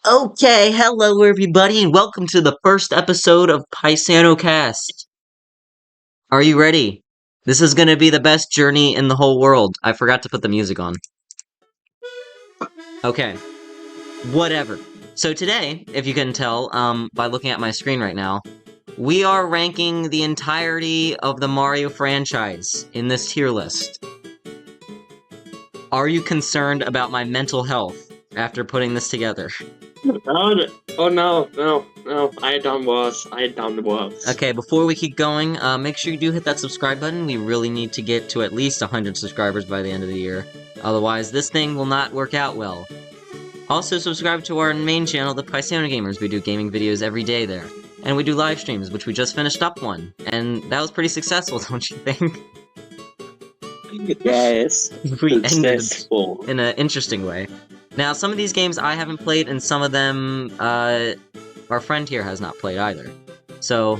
Okay, hello everybody, and welcome to the first episode of PaisanoCast. Are you ready? This is gonna be the best journey in the whole world. I forgot to put the music on. Okay, whatever. So today, if you can tell, by looking at my screen right now, we are ranking the entirety of the Mario franchise in this tier list. Are you concerned about my mental health after putting this together? Oh no! I done worse. I done worse. Okay, before we keep going, make sure you do hit that subscribe button. We really need to get to at least 100 subscribers by the end of the year. Otherwise, this thing will not work out well. Also, subscribe to our main channel, the Paisano Gamers. We do gaming videos every day there. And we do live streams, which we just finished up one. And that was pretty successful, don't you think? Yes. We ended Successful. in an interesting way. Now, some of these games I haven't played, and some of them, our friend here has not played either. So,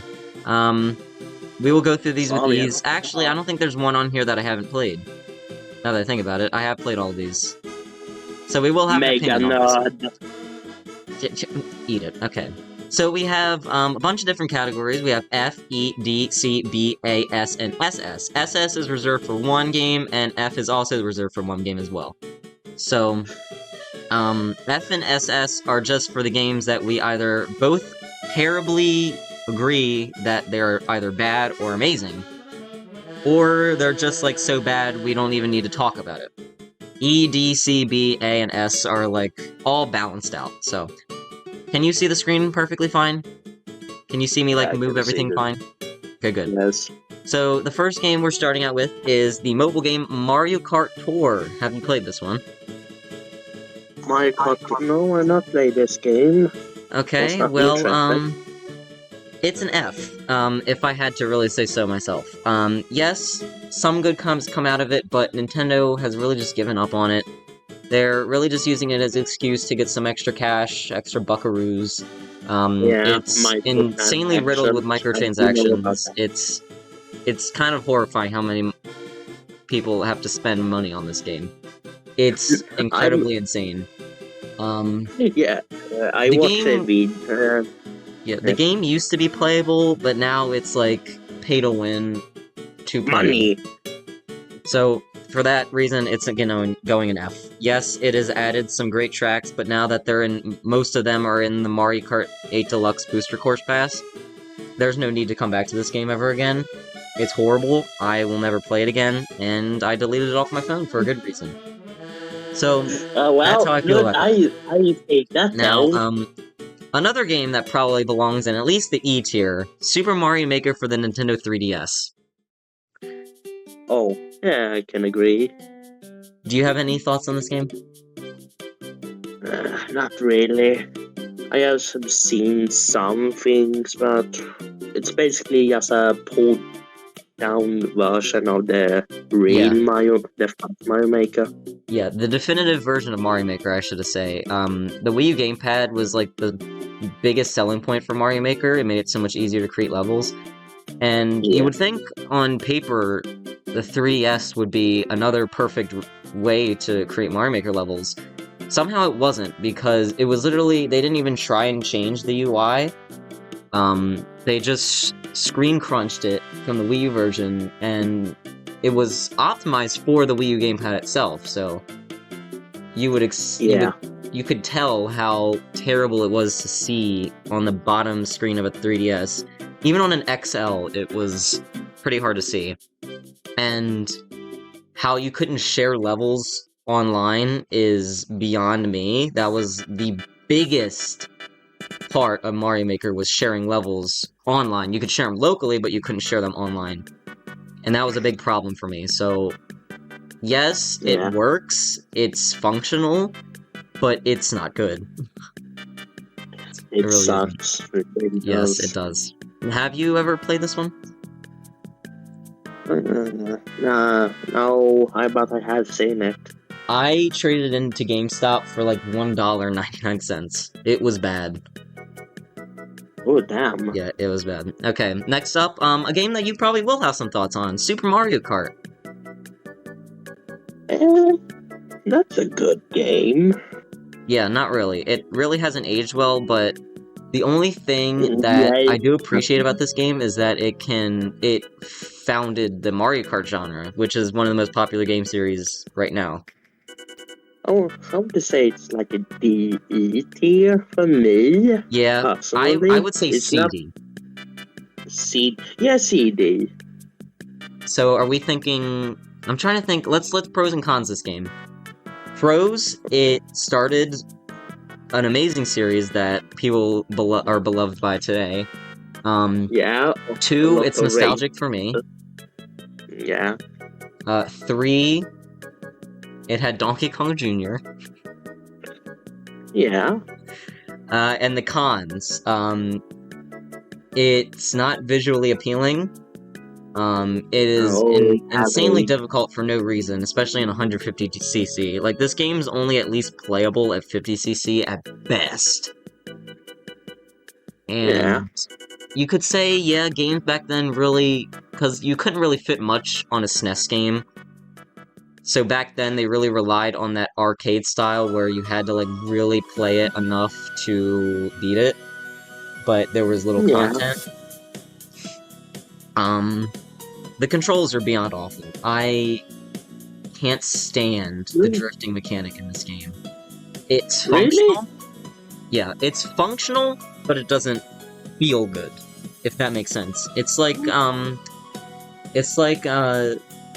we will go through these with ease. Actually, I don't think there's one on here that I haven't played. Now that I think about it, I have played all of these. So we will have an opinion on this. Eat it. Okay. So we have a bunch of different categories. We have F, E, D, C, B, A, S, and SS. SS is reserved for one game, and F is also reserved for one game as well. So, F and SS are just for the games that we either both terribly agree that they're either bad or amazing, or they're just, like, so bad we don't even need to talk about it. E, D, C, B, A, and S are, like, all balanced out, so... Can you see the screen perfectly fine? Can you see me, like, move everything fine? Okay, good. Yes. So, the first game we're starting out with is the mobile game Mario Kart Tour. Have you played this one? Mario Kart. No, I not played this game. Okay, well, it's an F, if I had to really say so myself. Yes, some good come out of it, but Nintendo has really just given up on it. They're really just using it as an excuse to get some extra cash, extra buckaroos. It's insanely riddled with microtransactions. It's kind of horrifying how many people have to spend money on this game. It's incredibly insane. I watched a video. Yeah, the game used to be playable, but now it's like pay to win to play. Money. So, for that reason, it's going an F. Yes, it has added some great tracks, but now that most of them are in the Mario Kart 8 Deluxe Booster Course Pass, there's no need to come back to this game ever again. It's horrible, I will never play it again, and I deleted it off my phone for a good reason. So, that's how I feel about it. I take that now, another game that probably belongs in at least the E tier, Super Mario Maker for the Nintendo 3DS. Oh, yeah, I can agree. Do you have any thoughts on this game? Not really. I have seen some things, but it's basically just a pulled down version of the real Mario, the first Mario Maker. Yeah, the definitive version of Mario Maker, I should say. The Wii U gamepad was like the biggest selling point for Mario Maker. It made it so much easier to create levels. And you would think, on paper, the 3DS would be another perfect way to create Mario Maker levels. Somehow it wasn't, because it was literally, they didn't even try and change the UI. They just screen crunched it from the Wii U version, and it was optimized for the Wii U gamepad itself, so you could tell how terrible it was to see on the bottom screen of a 3DS. Even on an XL, it was pretty hard to see. And how you couldn't share levels online is beyond me. That was the biggest part of Mario Maker, was sharing levels online. You could share them locally, but you couldn't share them online. And that was a big problem for me. So, yes, it works, it's functional, but it's not good. It really sucks. It really does. Yes, it does. Have you ever played this one? No, but I have seen it. I traded it into GameStop for like $1.99. It was bad. Oh, damn. Yeah, it was bad. Okay, next up, a game that you probably will have some thoughts on, Super Mario Kart. That's a good game. Yeah, not really. It really hasn't aged well, but the only thing that Yeah. I do appreciate about this game is that it founded the Mario Kart genre, which is one of the most popular game series right now. Oh, how to say it's like a DE tier for me, Yeah, I personally. would say It's not CD. C. Yeah, CD. So are we thinking? I'm trying to think. Let's pros and cons this game. Pros, it started an amazing series that people are beloved by today. Um, Yeah, a Two, lot it's of rain. nostalgic for me. Yeah, Three, it had Donkey Kong Jr. yeah. And the cons, it's not visually appealing. It is Oh, it has insanely difficult for no reason, especially in 150cc. Like, this game's only at least playable at 50cc at best. yeah, And you could say, yeah, games back then really... Because you couldn't really fit much on a SNES game. So back then, they really relied on that arcade style where you had to, like, really play it enough to beat it. But there was little yeah. content. The controls are beyond awful. I can't stand the drifting mechanic in this game. It's Really? functional. Yeah, it's functional, but it doesn't feel good, if that makes sense.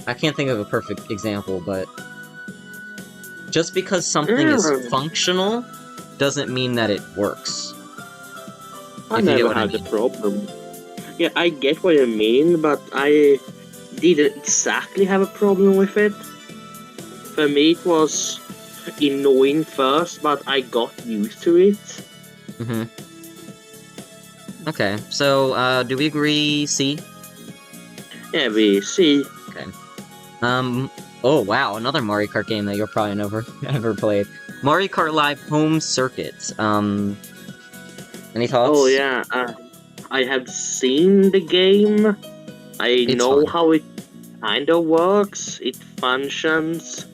I can't think of a perfect example, but just because something is Yeah. functional doesn't mean that it works. I If you get never what I had a mean. problem. Yeah, I get what you mean, but I didn't exactly have a problem with it. For me, it was annoying first, but I got used to it. Mm-hmm. Okay, so, do we agree C? Yeah, we see. Okay. Oh wow, another Mario Kart game that you're probably never played. Mario Kart Live Home Circuit. Any thoughts? Oh yeah, I have seen the game. I It's know fun. how it kind of works. It functions,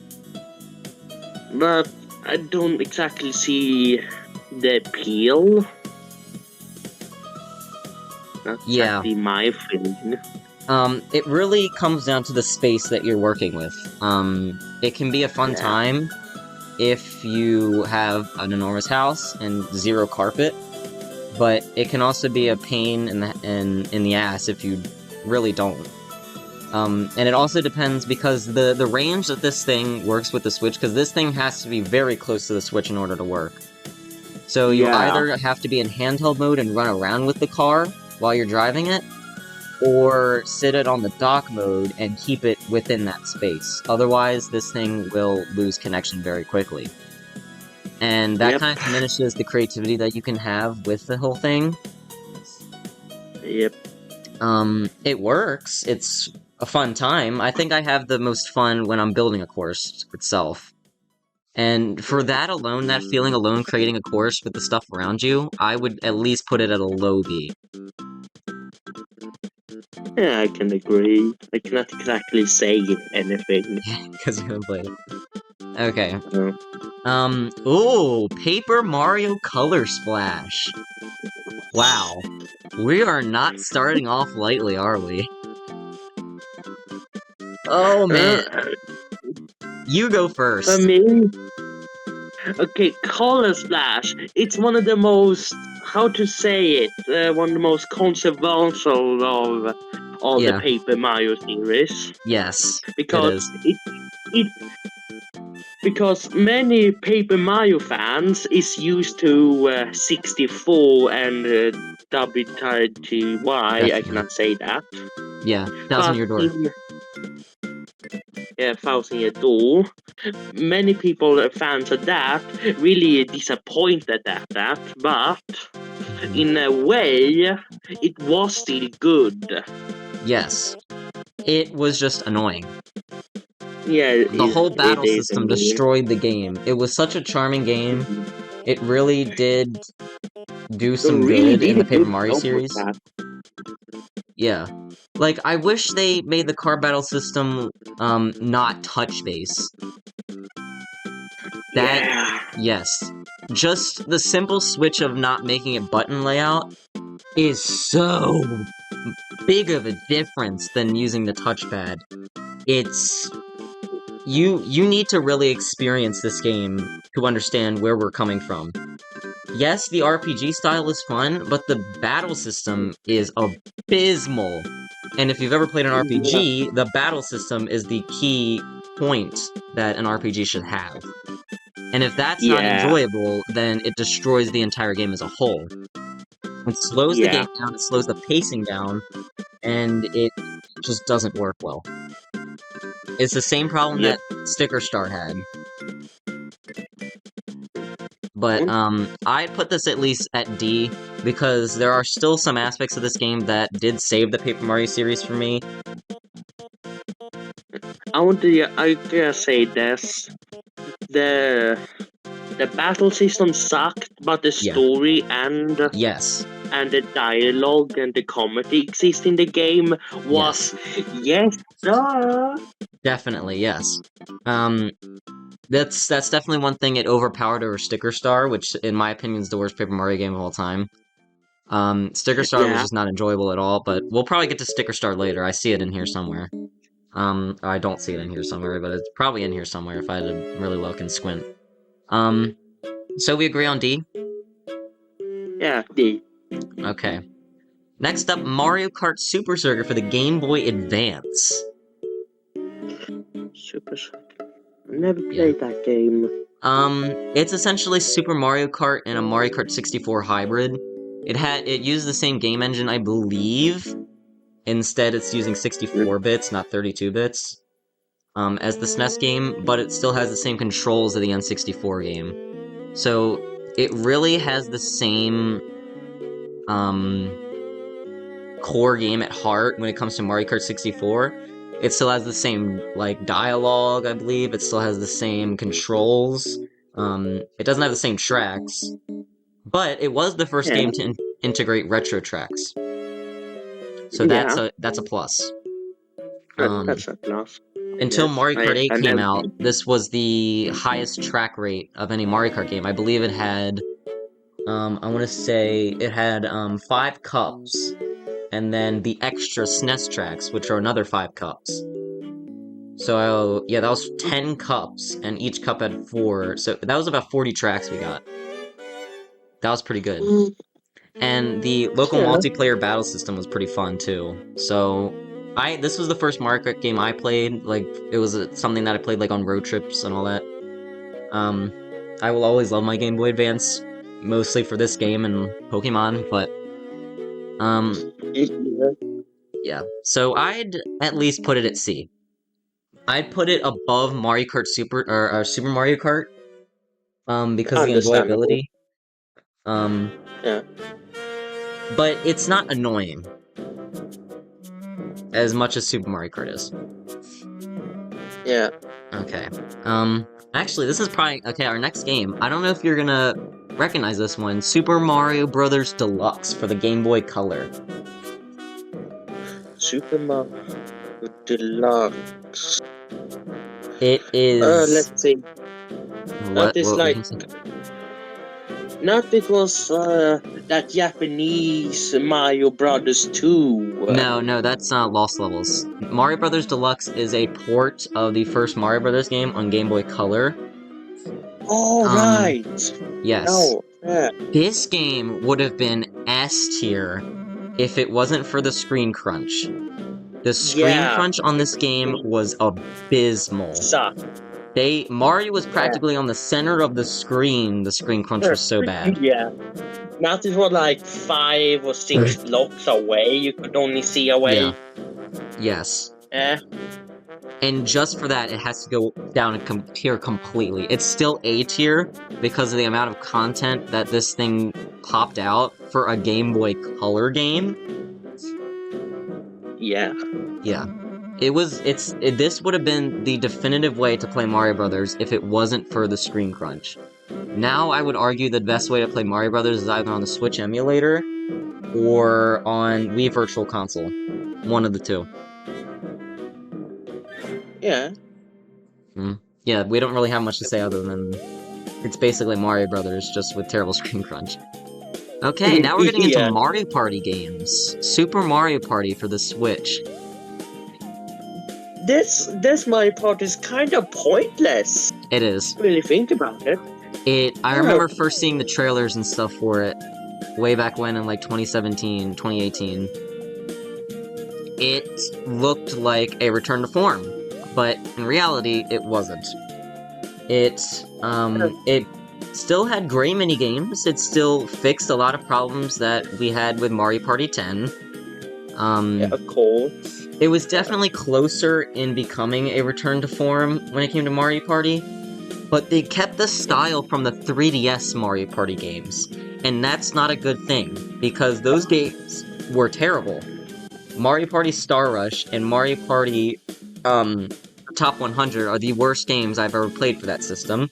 but I don't exactly see the appeal. That's Yeah. exactly my thing. It really comes down to the space that you're working with. It can be a fun Yeah. time if you have an enormous house and zero carpet, but it can also be a pain in the ass if you really don't. And it also depends because the range that this thing works with the Switch, because this thing has to be very close to the Switch in order to work. So you Yeah. either have to be in handheld mode and run around with the car while you're driving it, or sit it on the dock mode and keep it within that space. Otherwise, this thing will lose connection very quickly. And that Yep. kind of diminishes the creativity that you can have with the whole thing. Yep. It works. It's a fun time. I think I have the most fun when I'm building a course itself. And for that alone, that feeling alone creating a course with the stuff around you, I would at least put it at a low B. Yeah, I can agree. I cannot exactly say anything. Because you haven't played it. Okay. Uh, Ooh, Paper Mario Color Splash. Wow. We are not starting off lightly, are we? Oh, man. You go first. For me, okay, Color Splash. It's one of the most, how to say it, one of the most controversial of all Yeah. the Paper Mario series. Yes, Because it is. because many Paper Mario fans is used to 64 and WTY. I Definitely. cannot say that. Yeah, Thousand But Year Door. in Thousand Year Door, many people, fans of that, really disappointed at that. But in a way, it was still good. Yes. It was just annoying. Yeah, The whole battle it is system annoying. destroyed the game. It was such a charming game. It really did do some really good in the did a Paper good Mario job with series. that. Yeah. Like, I wish they made the car battle system, not touch-based. That, Yeah. yes. just the simple switch of not making it button layout is so big of a difference than using the touchpad. It's... You need to really experience this game to understand where we're coming from. Yes, the RPG style is fun, but the battle system is abysmal. And if you've ever played an RPG, the battle system is the key point that an RPG should have. And if that's not enjoyable, then it destroys the entire game as a whole. It slows the game down, it slows the pacing down, and it just doesn't work well. It's the same problem that Sticker Star had. But, I'd put this at least at D, because there are still some aspects of this game that did save the Paper Mario series for me. I gotta say this. The battle system sucked, but the story and the dialogue and the comedy exist in the game was yes, sir. Definitely, yes. That's definitely one thing it overpowered over Sticker Star, which in my opinion is the worst Paper Mario game of all time. Sticker Star was just not enjoyable at all, but we'll probably get to Sticker Star later. I see it in here somewhere. I don't see it in here somewhere, but it's probably in here somewhere if I had to really look and squint. So we agree on D? Yeah, D. Okay. Next up, Mario Kart Super Circuit for the Game Boy Advance. Super Circuit. I never played that game. It's essentially Super Mario Kart and a Mario Kart 64 hybrid. It used the same game engine, I believe. Instead, it's using 64 bits, not 32 bits, as the SNES game, but it still has the same controls of the N64 game. So, it really has the same, core game at heart when it comes to Mario Kart 64. It still has the same, like, dialogue, I believe. It still has the same controls. It doesn't have the same tracks. But it was the first game to integrate retro tracks. So that's a plus. That's a plus. Until Mario Kart 8 came out, this was the highest track rate of any Mario Kart game. I believe it had, I want to say, it had 5 cups, and then the extra SNES tracks, which are another 5 cups. So, yeah, that was 10 cups, and each cup had 4, so that was about 40 tracks we got. That was pretty good. And the local multiplayer battle system was pretty fun, too. So, this was the first Mario Kart game I played. Like, it was something that I played, like, on road trips and all that. I will always love my Game Boy Advance, mostly for this game and Pokemon, but... yeah. So, I'd at least put it at C. I'd put it above Mario Kart Super Mario Kart, because of the enjoyability. But it's not annoying as much as Super Mario Kart is. Yeah. Okay. Actually, this is probably... Okay, our next game. I don't know if you're gonna recognize this one. Super Mario Brothers Deluxe for the Game Boy Color. Super Mario Deluxe. It is... let's see. What it was that Japanese Mario Brothers 2. No, that's Lost Levels. Mario Brothers Deluxe is a port of the first Mario Brothers game on Game Boy Color. Oh, right! Yes. Oh, yeah. This game would have been S tier if it wasn't for the screen crunch. The screen crunch on this game was abysmal. Sucked. Mario was practically on the center of the screen crunch was so bad. Yeah. Not it was like 5 or 6 blocks away, you could only see away. Yeah. Yes. Yeah. And just for that, it has to go down a tier completely. It's still A tier because of the amount of content that this thing popped out for a Game Boy Color game. Yeah. Yeah. This would have been the definitive way to play Mario Brothers if it wasn't for the screen crunch. Now I would argue the best way to play Mario Brothers is either on the Switch emulator or on Wii Virtual Console. One of the two. Yeah. Yeah, we don't really have much to say other than It's basically Mario Brothers, just with terrible screen crunch. Okay, now we're getting into Yeah. Mario Party games. Super Mario Party for the Switch. This Mario Party is kind of pointless. It is. Really think about it. I Yeah. remember first seeing the trailers and stuff for it way back when in like 2017, 2018. It looked like a return to form, but in reality, it wasn't. It still had great mini games. It still fixed a lot of problems that we had with Mario Party 10. Yeah, of course. It was definitely closer in becoming a return to form when it came to Mario Party, but they kept the style from the 3DS Mario Party games, and that's not a good thing, because those games were terrible. Mario Party Star Rush and Mario Party Top 100 are the worst games I've ever played for that system.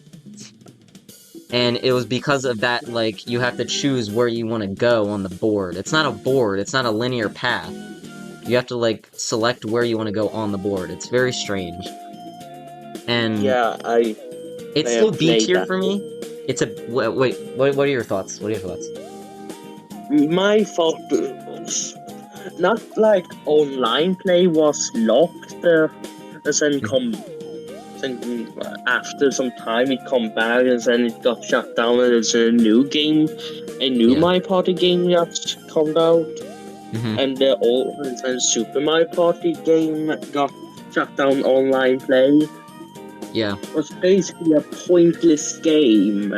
And it was because of that, like, you have to choose where you want to go on the board. It's not a board, it's not a linear path. You have to, like, select where you want to go on the board. It's very strange. And yeah, it's still B tier for me. It's a... Wait, what are your thoughts? What are your thoughts? My thought was not like online play was locked, then after some time it come back and then it got shut down and it's a new game, a new Mario Party game just come out, and then Super Mario Party game got shut down online play. Yeah. It was basically a pointless game,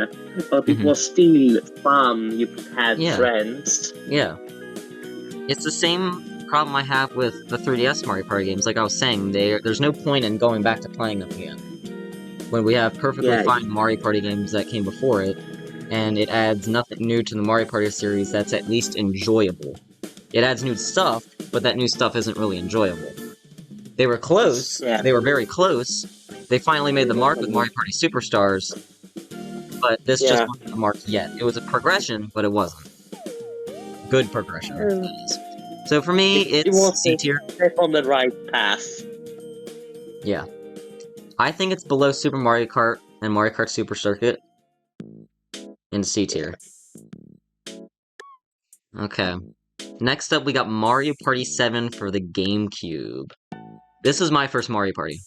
but it was still fun. You had friends. Yeah. It's the same problem I have with the 3DS Mario Party games. Like I was saying, there's no point in going back to playing them again. When we have perfectly fine Mario Party games that came before it, and it adds nothing new to the Mario Party series that's at least enjoyable. It adds new stuff, but that new stuff isn't really enjoyable. They were close. They were very close. They finally made the mark with Mario Party Superstars, but this just wasn't the mark yet. It was a progression, but it wasn't. Good progression, that is. So for me, it's C tier. It's on the right path. Yeah. I think it's below Super Mario Kart and Mario Kart Super Circuit in C tier. Okay. Next up, we got Mario Party 7 for the GameCube. This was my first Mario Party.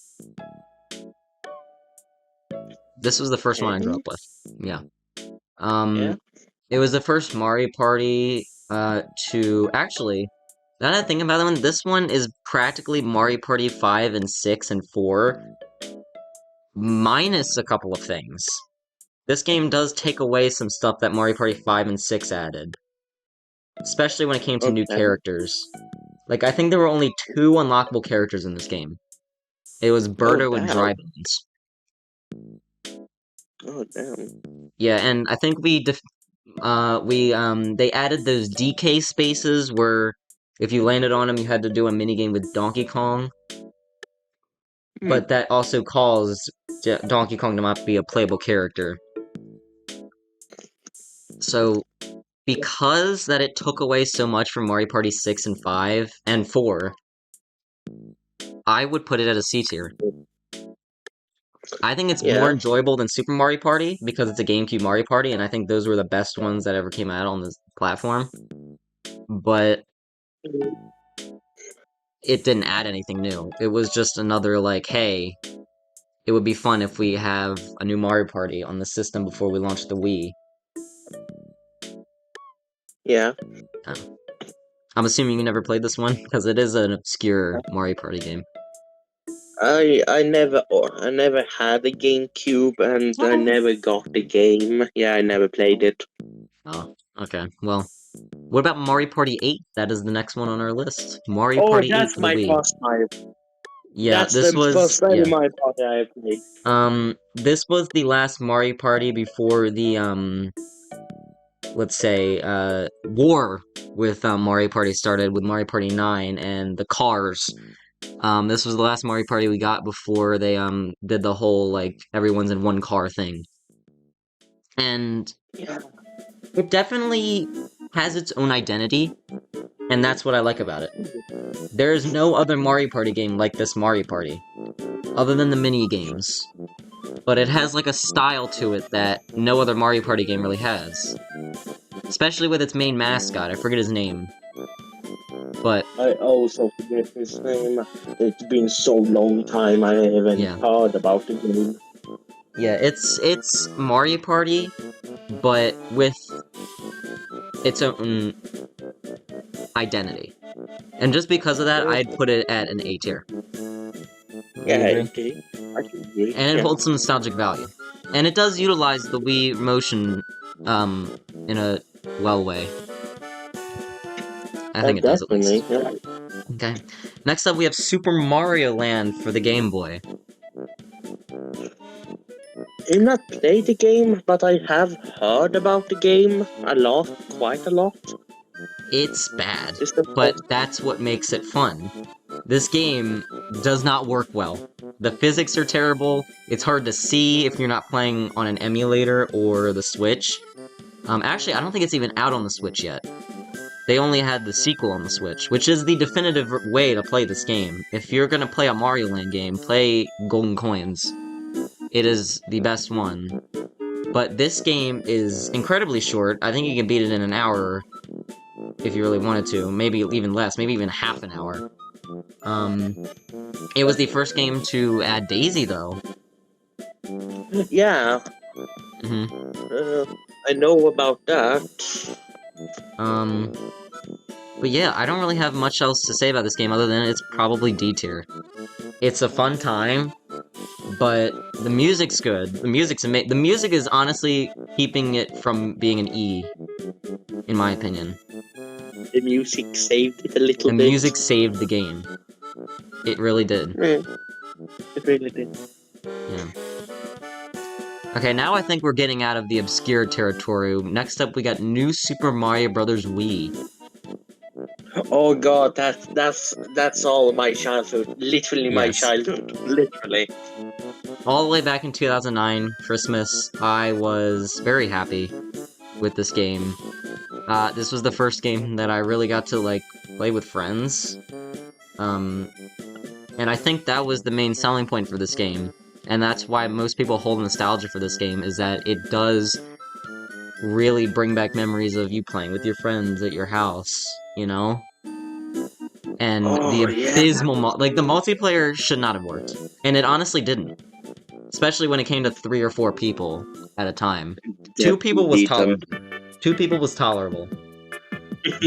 This was the first one I grew up with. Yeah. It was the first Mario Party to... Actually, now that I think about it, this one is practically Mario Party 5 and 6 and 4, minus a couple of things. This game does take away some stuff that Mario Party 5 and 6 added. Especially when it came to new characters. Like, I think there were only 2 unlockable characters in this game. It was Birdo and Drybones. Oh, damn. Yeah, and I think they added those DK spaces where if you landed on them, you had to do a minigame with Donkey Kong. But that also caused Donkey Kong to not be a playable character. So, because that it took away so much from Mario Party 6 and 5 and 4, I would put it at a C tier. I think it's more enjoyable than Super Mario Party because it's a GameCube Mario Party, and I think those were the best ones that ever came out on this platform. But it didn't add anything new. It was just another, like, hey, it would be fun if we have a new Mario Party on the system before we launch the Wii. Yeah. I'm assuming you never played this one, because it is an obscure Mario Party game. I never had a GameCube, and I never got the game. Yeah, I never played it. Oh, okay. Well, what about Mario Party 8? That is the next one on our list. Mario Party 8 for the Wii. First time. Yeah, that's the first time Mario Party I played. This was the last Mario Party before the, let's say, war with Mario Party started with Mario Party 9 and the cars. This was the last Mario Party we got before they, did the whole, like, everyone's in one car thing. And it definitely has its own identity, and that's what I like about it. There's no other Mario Party game like this Mario Party, other than the mini games. but it has like a style to it that no other Mario Party game really has. Especially with its main mascot, I forget his name. But I also forget his name. It's been so long time I haven't heard about the game. yeah, it's Mario Party, but with its own identity. And just because of that, I'd put it at an A tier. Yeah, okay. I can agree. And it holds some nostalgic value. And it does utilize the Wii motion in a well way. I think it does at least. Yeah. Okay. Next up we have Super Mario Land for the Game Boy. I've not played the game, but I have heard about the game a lot, quite a lot. It's bad, but that's what makes it fun. This game does not work well. The physics are terrible, it's hard to see if you're not playing on an emulator or the Switch. Actually, I don't think it's even out on the Switch yet. They only had the sequel on the Switch, which is the definitive way to play this game. If you're gonna play a Mario Land game, play Golden Coins. It is the best one. But this game is incredibly short. I think you can beat it in an hour if you really wanted to. Maybe even less, maybe even half an hour. It was the first game to add Daisy, though. Yeah. I know about that. But yeah, I don't really have much else to say about this game other than it's probably D tier. It's a fun time, but the music's good. The music's amazing. The music is honestly keeping it from being an E, in my opinion. The music saved it a little bit. The music saved the game. It really did. It really did. Yeah. Okay, now I think we're getting out of the obscure territory. Next up, we got New Super Mario Bros. Wii. Oh god, that's all my childhood. Literally my childhood. Literally. All the way back in 2009, Christmas, I was very happy with this game. This was the first game that I really got to, like, play with friends. And I think that was the main selling point for this game. And that's why most people hold nostalgia for this game, is that it does really bring back memories of you playing with your friends at your house, you know? And the abysmal the multiplayer should not have worked. And it honestly didn't. Especially when it came to 3 or 4 people at a time. 2 people was tolerable. 2 people was tolerable.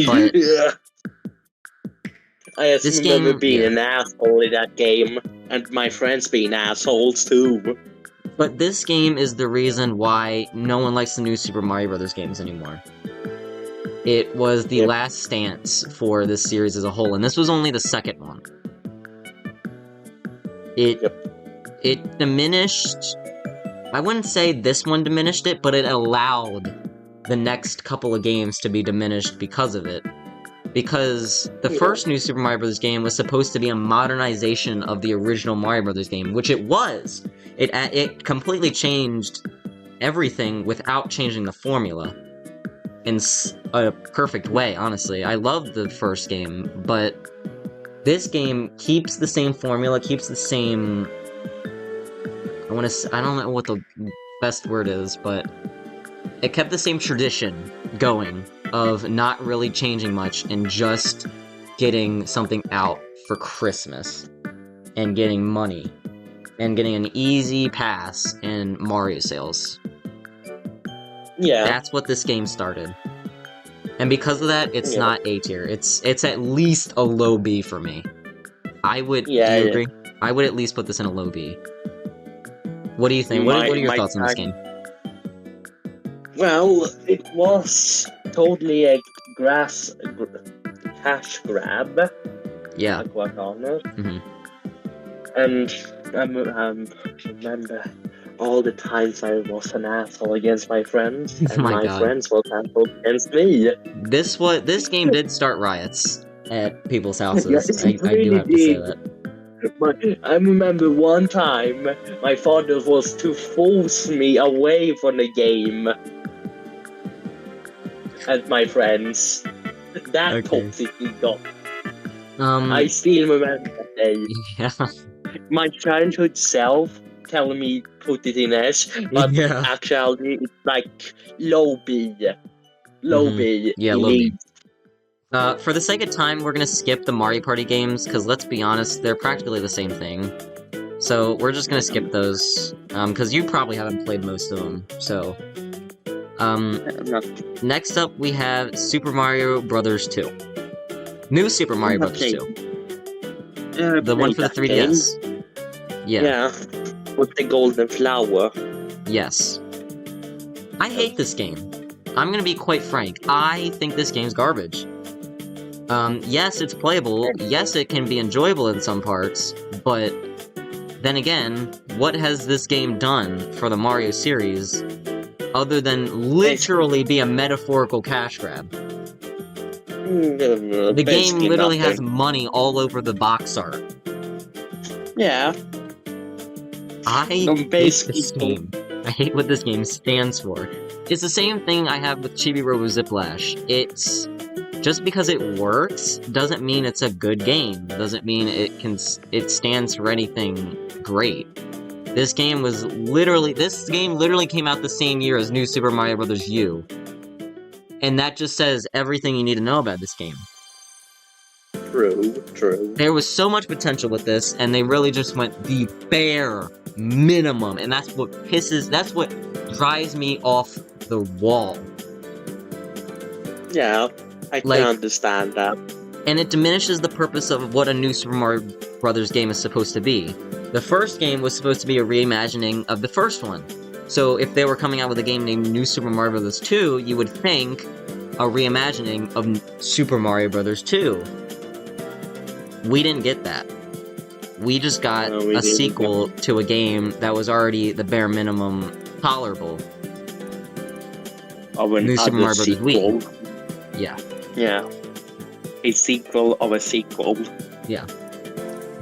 But yeah. I just remember being an asshole in that game, and my friends being assholes too. But this game is the reason why no one likes the new Super Mario Bros. Games anymore. It was the last stance for this series as a whole, and this was only the second one. It diminished... I wouldn't say this one diminished it, but it allowed the next couple of games to be diminished because of it. Because the first new Super Mario Bros. Game was supposed to be a modernization of the original Mario Bros. Game, which it was. It completely changed everything without changing the formula. In a perfect way, honestly. I loved the first game, but this game keeps the same formula, keeps the same... I don't know what the best word is, but it kept the same tradition going of not really changing much and just getting something out for Christmas and getting money and getting an easy pass in Mario sales. Yeah. That's what this game started. And because of that, it's not A tier. It's at least a low B for me. I would... do you agree? I would at least put this in a low B. What do you think? What are your thoughts on this game? Well, it was totally a cash grab. Yeah. Quite honest. And I remember all the times I was an asshole against my friends, and my friends were assholes against me. This game did start riots at people's houses. Yes, I do have to say that. I remember one time my father was to force me away from the game and my friends. That toxic he got. I still remember that day. Yeah. My childhood self telling me put it in S, but Yeah. actually it's like low B. Low B. Yeah, It low B. needs. For the sake of time, we're gonna skip the Mario Party games, because let's be honest, they're practically the same thing. So we're just gonna skip those, because you probably haven't played most of them, so... Next up, we have Super Mario Bros. 2. New Super Mario Bros. 2. The one for the 3DS. Yeah, with the golden flower. Yes. I hate this game. I'm gonna be quite frank. I think this game's garbage. Yes, it's playable. Yes, it can be enjoyable in some parts, but then again, what has this game done for the Mario series other than literally be a metaphorical cash grab? The game literally has money all over the box art. Yeah. I hate this game. I hate what this game stands for. It's the same thing I have with Chibi Robo Ziplash. It's... just because it works doesn't mean it's a good game. Doesn't mean it stands for anything great. This game literally came out the same year as New Super Mario Bros. U. And that just says everything you need to know about this game. True. There was so much potential with this, and they really just went the bare minimum, and that's what drives me off the wall. Yeah, I can understand that. And it diminishes the purpose of what a New Super Mario Bros. Game is supposed to be. The first game was supposed to be a reimagining of the first one. So if they were coming out with a game named New Super Mario Bros. 2, you would think a reimagining of Super Mario Bros. 2. We didn't get that. We just got a sequel to a game that was already the bare minimum tolerable. Of New Super Mario Bros. sequel. Wii. Yeah. Yeah. A sequel of a sequel. Yeah.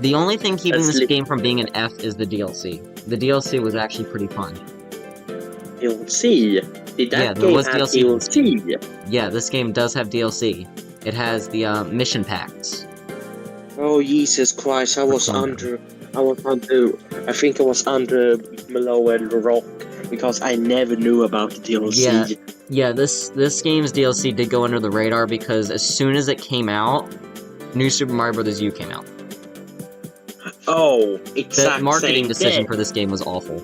The only thing keeping this game from being an F is the DLC. The DLC was actually pretty fun. DLC? Did that game have DLC? Yeah, this game does have DLC. It has the mission packs. Oh, Jesus Christ, I think I was under Below and Rock because I never knew about the DLC. Yeah, this game's DLC did go under the radar because as soon as it came out, New Super Mario Bros. U came out. Oh, exactly. The marketing decision for this game was awful.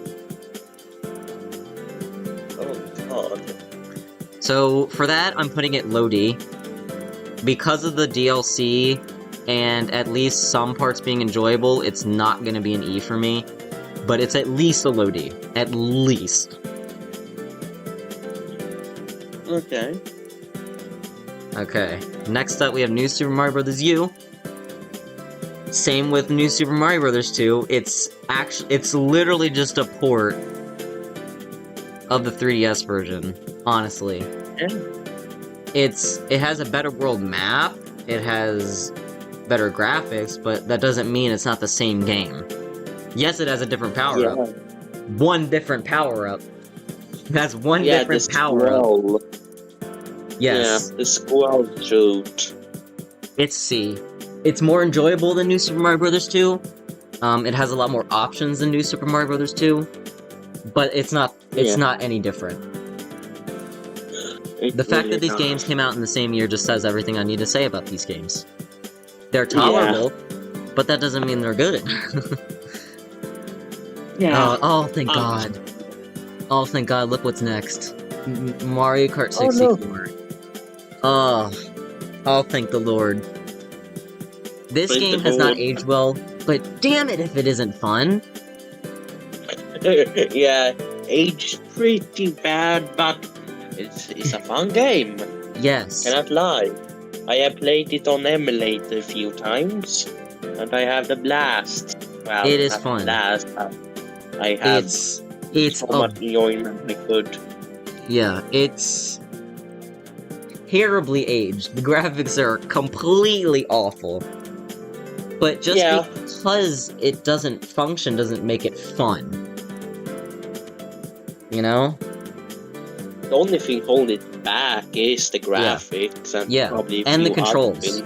Oh, God. So, for that, I'm putting it low D. Because of the DLC, and at least some parts being enjoyable, it's not going to be an E for me. But it's at least a low D. At least. Okay. Okay. Next up, we have New Super Mario Bros. U. Same with New Super Mario Bros. 2. It's literally just a port of the 3DS version, honestly. Yeah. It has a better world map, it has better graphics, but that doesn't mean it's not the same game. Yes, it has a different power-up. One different power-up. That's one different power-up. Yes. Yeah, the squirrel shoot. It's C. It's more enjoyable than New Super Mario Bros. 2. It has a lot more options than New Super Mario Bros. 2. But it's not any different. The fact that these games came out in the same year just says everything I need to say about these games. They're tolerable, but that doesn't mean they're good. Oh, thank God. Oh, thank God, look what's next. Mario Kart 64. Oh, thank the Lord. This game has not aged well, but damn it if it isn't fun. Yeah, aged pretty bad, but it's a fun game. Yes. Cannot lie. I have played it on emulator a few times, and I have the blast. Well, it is fun. Blast, I had it's so much enjoyment I could. Yeah, it's terribly aged. The graphics are completely awful. But just because it doesn't function doesn't make it fun. You know? The only thing holding it back is the graphics and probably and the controls.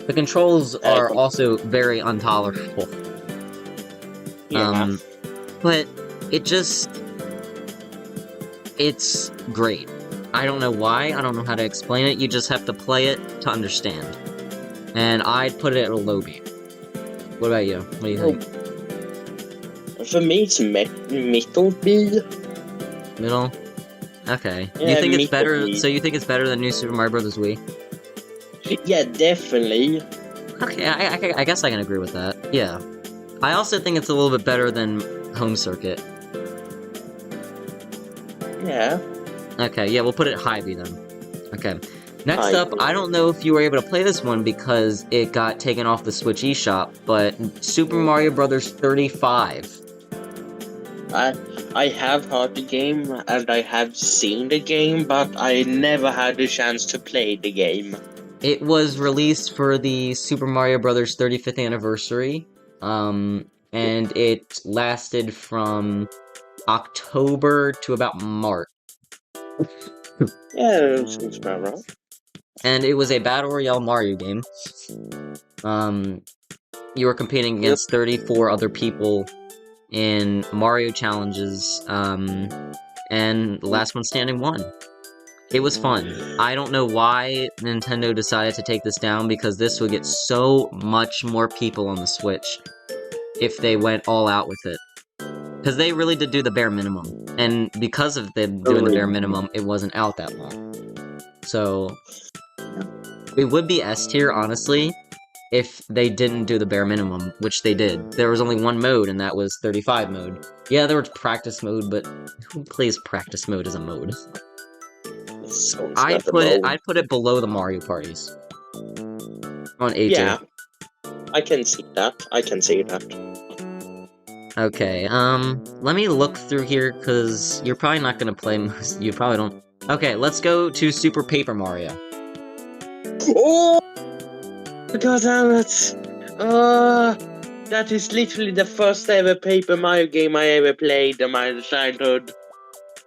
The controls are also very intolerable. Yeah. But it's great. I don't know why, I don't know how to explain it, you just have to play it to understand. And I'd put it at a low B. What about you? What do you think? For me, it's middle B. Middle? Okay. Yeah, You think it's middle better, B. so you think it's better than New Super Mario Bros. Wii? Yeah, definitely. Okay, I guess I can agree with that, yeah. I also think it's a little bit better than Home Circuit. Yeah. Okay, yeah, we'll put it high B then. Okay. Next High up, B. I don't know if you were able to play this one because it got taken off the Switch eShop, but Super Mario Bros. 35. I have heard the game and I have seen the game, but I never had the chance to play the game. It was released for the Super Mario Bros. 35th anniversary, and it lasted from October to about March. Yeah, that seems about right. And it was a Battle Royale Mario game. You were competing against 34 other people in Mario challenges, and the last one standing won. It was fun. I don't know why Nintendo decided to take this down, because this would get so much more people on the Switch if they went all out with it. Because they really did do the bare minimum, and because of them doing the bare minimum, it wasn't out that long. So, it would be S tier, honestly, if they didn't do the bare minimum, which they did. There was only one mode, and that was 35 mode. Yeah, there was practice mode, but who plays practice mode as a mode? I'd put it below the Mario parties. On A tier. Yeah. I can see that. I can see that. Okay, let me look through here, because you're probably not gonna play most. You probably don't. Okay, let's go to Super Paper Mario. Oh! God damn it! That is literally the first ever Paper Mario game I ever played in my childhood.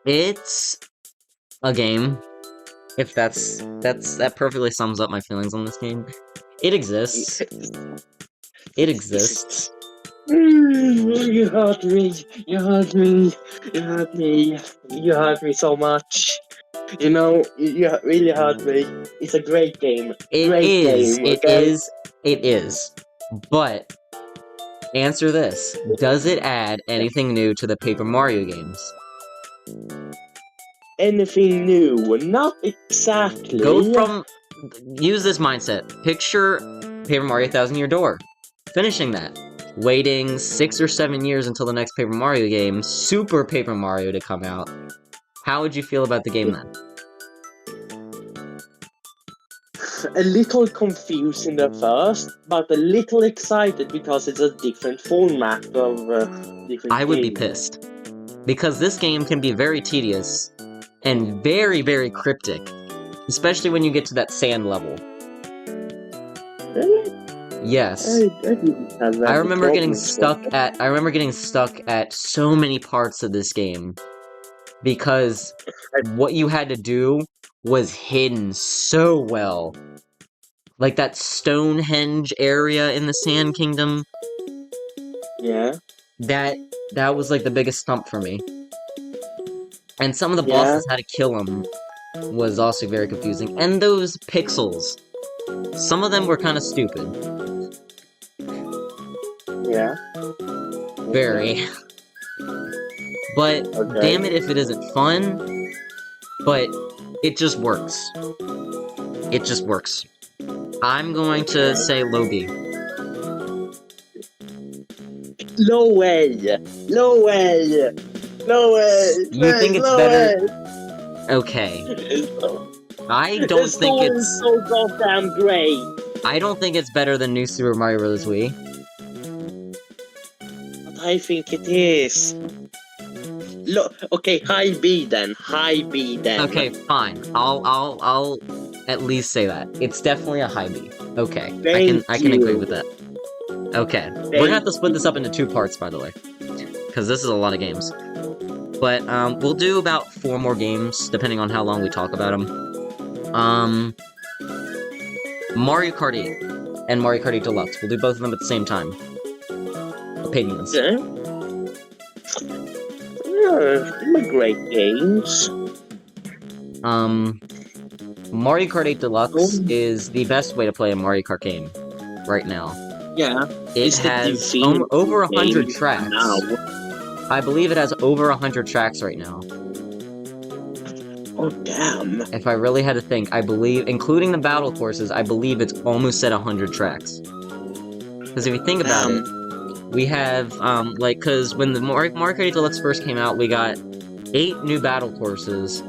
It's a game. If that perfectly sums up my feelings on this game. It exists. It exists. You hurt me. You hurt me. You hurt me. You hurt me so much. You know, you really hurt me. It's a great game. It is. But, answer this. Does it add anything new to the Paper Mario games? Anything new? Not exactly. Use this mindset. Picture Paper Mario Thousand Year Door. Finishing that. Waiting 6 or 7 years until the next Paper Mario game, Super Paper Mario, to come out. How would you feel about the game then? A little confused in the first, but a little excited because it's a different format of different I would be pissed. Because this game can be very tedious and very, very cryptic. Especially when you get to that sand level. Really? Yes. I remember getting stuck at so many parts of this game. Because what you had to do was hidden so well. Like that Stonehenge area in the Sand Kingdom. Yeah. That was like the biggest stump for me. And some of the bosses, how to kill them, was also very confusing. And those pixels. Some of them were kind of stupid. Yeah. Very. But, damn it if it isn't fun. But, it just works. It just works. I'm going to say low B. No way! No way! No way! You think it's better? Okay. I don't think it's so goddamn great. I don't think it's better than New Super Mario Bros. Wii. But I think it is. Okay, high B then. High B then. Okay, fine. I'll at least say that. It's definitely a high B. Okay. I can agree with that. Okay. We're gonna have to split this up into 2 parts, by the way. Because this is a lot of games. But, we'll do about 4 more games, depending on how long we talk about them. Mario Kart 8 and Mario Kart 8 Deluxe. We'll do both of them at the same time. Opinions. Yeah. they're great games. Mario Kart 8 Deluxe Oh, is the best way to play a Mario Kart game right now. yeah. It It's the has definitive over game 100 tracks. now. I believe it has over 100 tracks right now. Oh, damn. If I really had to think, I believe, including the battle courses, I believe it's almost at 100 tracks. Because if you think about it, we have, because when the Mario Kart 8 Deluxe first came out, we got 8 new battle courses,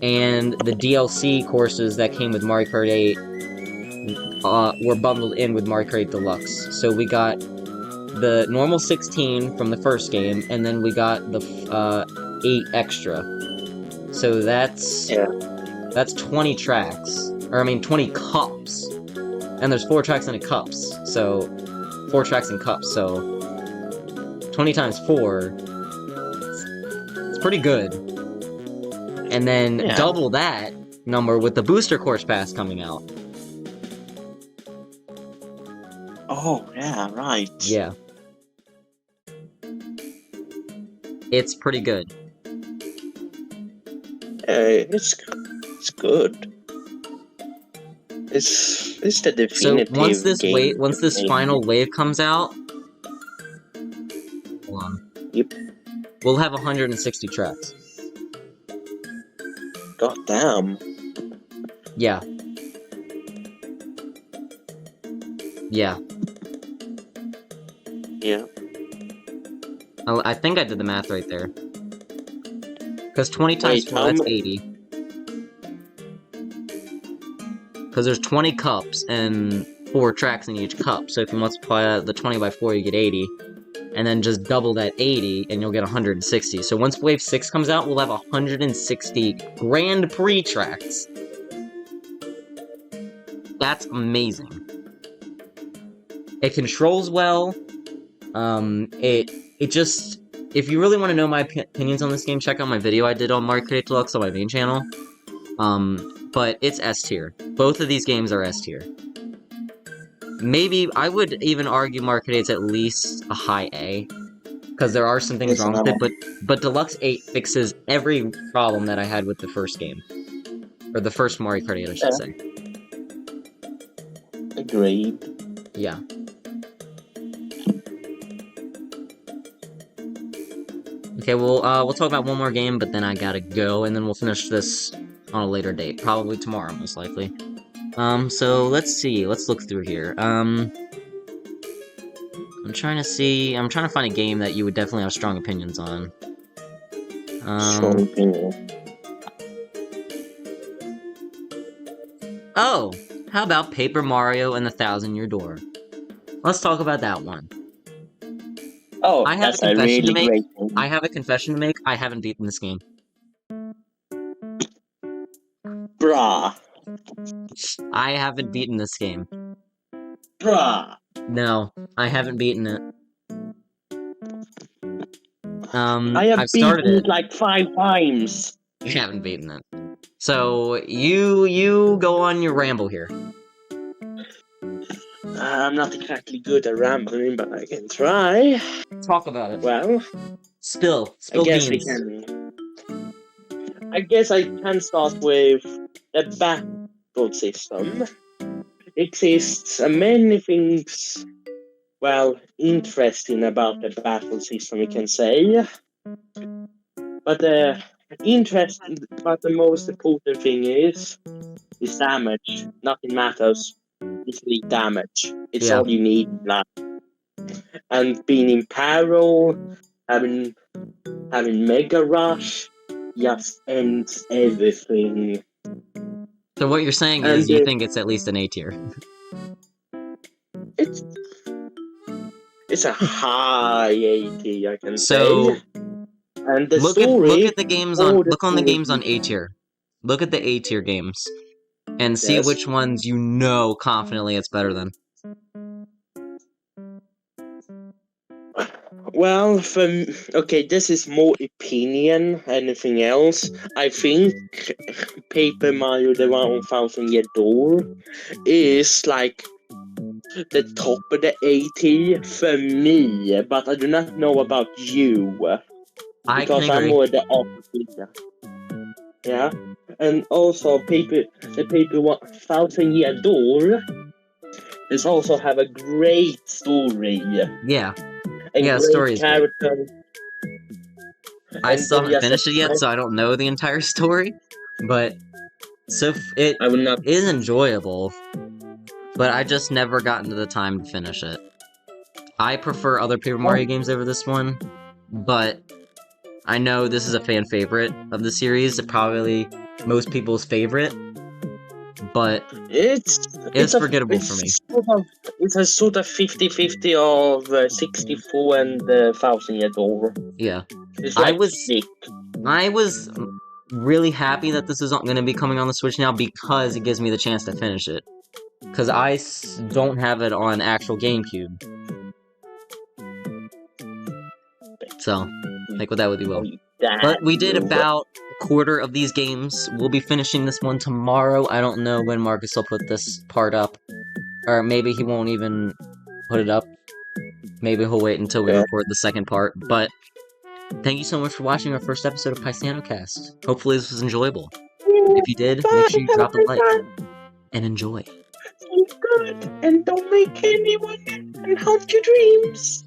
and the DLC courses that came with Mario Kart 8 were bundled in with Mario Kart 8 Deluxe. So we got the normal 16 from the first game, and then we got the 8 extra. So that's 20 tracks, or I mean 20 cups, and there's 4 tracks in a cups. So 4 tracks in cups. So 20 times 4. It's pretty good. And then double that number with the booster course pass coming out. Oh, yeah, right. Yeah. It's pretty good. It's good. It's the definitive So once this game. once this final wave comes out, hold on. Yep. We'll have 160 tracks. God damn. Yeah. Yeah. Yeah. I think I did the math right there. Because 20 times 4, that's 80. Because there's 20 cups and 4 tracks in each cup. So if you multiply the 20 by 4, you get 80. And then just double that 80, and you'll get 160. So once Wave 6 comes out, we'll have 160 Grand Prix tracks. That's amazing. It controls well. It just... If you really want to know my opinions on this game, check out my video I did on Mario Kart 8 Deluxe on my main channel. But it's S tier. Both of these games are S tier. Maybe, I would even argue Mario Kart 8's at least a high A. Because there are some things wrong with it, but Deluxe 8 fixes every problem that I had with the first game. Or the first Mario Kart 8, I should say. Agreed. Yeah. Okay, we'll talk about one more game, but then I gotta go, and then we'll finish this on a later date. Probably tomorrow, most likely. So let's see. Let's look through here. I'm trying to find a game that you would definitely have strong opinions on. Strong opinion. Oh! How about Paper Mario and the Thousand-Year Door? Let's talk about that one. Oh, I have that's a really great game. I have a confession to make. I haven't beaten this game. Bruh. I haven't beaten this game. Bruh. No, I haven't beaten it. I have I've started beaten it. it like 5 times. I haven't beaten it. So, you go on your ramble here. I'm not exactly good at rambling, but I can try. Talk about it. Well, Spill I guess beans. I guess I can start with the battle system. Exists many things, well, interesting about the battle system, we can say. But the most important thing is damage. Nothing matters. It's the damage. It's all you need now. And being in peril, having Mega Rush, just ends everything. So what you're saying is you think it's at least an A tier. It's a high A tier, I can say. And the look at the games look on the games on A tier. Look at the A tier games. And see which ones you know confidently it's better than. Well, okay, this is more opinion, anything else. I think Paper Mario the 1000-Year Door is like the top of the A tier for me, but I do not know about you. I can because I'm agree. more the opposite. Yeah, and also the Paper 1,000 Year Door is also have a great story Yeah. and Yeah, the great story is great. character. I And still then haven't just a finished it yet, so I don't know the entire story. But it I will not. is enjoyable, but I just never gotten to the time to finish it. I prefer other Paper Mario games over this one, but I know this is a fan favorite of the series, probably most people's favorite, but It's it's forgettable for me. it's a sort of 50-50 of 64 and 1,000 Year Door. Yeah. It's I like was split. I was really happy that this is going to be coming on the Switch now because it gives me the chance to finish it. Because don't have it on actual GameCube. So, take with that what you will. But we did about a quarter of these games. We'll be finishing this one tomorrow. I don't know when Marcus will put this part up. Or maybe he won't even put it up. Maybe he'll wait until we record the second part. But thank you so much for watching our first episode of PaisanoCast. Hopefully this was enjoyable. If you did, make sure you drop a like and enjoy. Good, and don't make anyone and haunt your dreams.